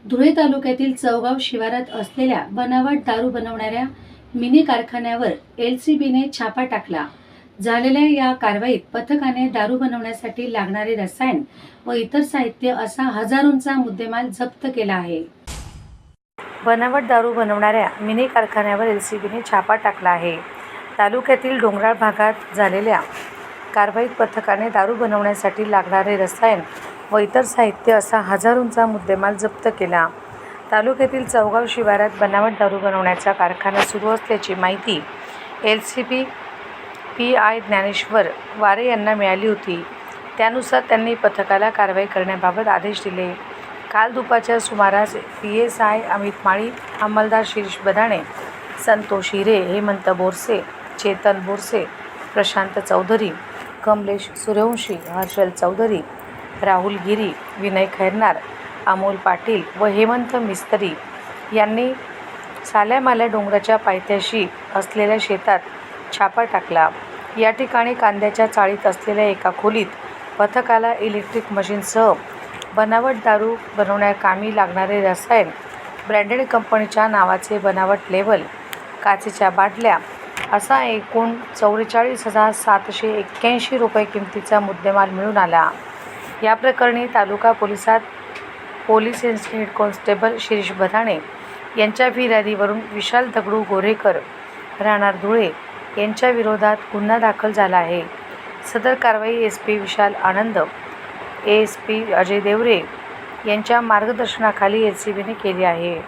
धुळे तालुक्यातील चौगाव शिवारात असलेल्या बनावट दारू बनवणाऱ्या मिनी कारखान्यावर LCBने छापा टाकला। झालेल्या या कारवाईत पथकाने दारू बनवण्यासाठी लागणारे रसायन व इतर साहित्य असा हजारोंचा मुद्देमाल जप्त केला आहे। बनावट दारू बनवणाऱ्या मिनी कारखान्यावर LCBने छापा टाकला आहे। तालुक्यातील डोंगराळ भागात झालेल्या कारवाईत पथकाने दारू बनवण्यासाठी लागणारे रसायन व इतर साहित्य असा हजारोंचा मुद्देमाल जप्त केला। तालुक्यातील चौगाव शिवारात बनावट दारू बनवण्याचा कारखाना सुरू असल्याची माहिती LCB PI ज्ञानेश्वर वारे यांना मिळाली होती। त्यानुसार त्यांनी पथकाला कारवाई करण्याबाबत आदेश दिले। काल दुपारच्या सुमारास PSI अमित माळी, अंमलदार शिरीष बदाणे, संतोष हिरे, हेमंत बोरसे, चेतन बोरसे, प्रशांत चौधरी, कमलेश सूर्यवंशी, हर्षल चौधरी, राहुल गिरी, विनय खैरनार, अमोल पाटील व हेमंत मिस्त्री यांनी साल्यामाल्या डोंगराच्या पायथ्याशी असलेल्या शेतात छापा टाकला। या ठिकाणी कांद्याच्या चाळीत असलेल्या एका खोलीत पथकाला इलेक्ट्रिक मशीनसह बनावट दारू बनवण्याकामी लागणारे रसायन, ब्रँडेड कंपनीच्या नावाचे बनावट लेबल, काचेच्या बाटल्या असा एकूण 44,781 रुपये किमतीचा मुद्देमाल मिळून आला। या प्रकरणी तालुका पोलिसात police head constable Shirish Badane यांच्या फिर्यादीवरून विशाल दगडू गोरेकर राहणार धुळे यांच्या विरोधात गुन्हा दाखल झाला आहे। सदर कारवाई SP विशाल आनंद, ASP अजय देवरे यांच्या मार्गदर्शनाखाली LCBने केली आहे।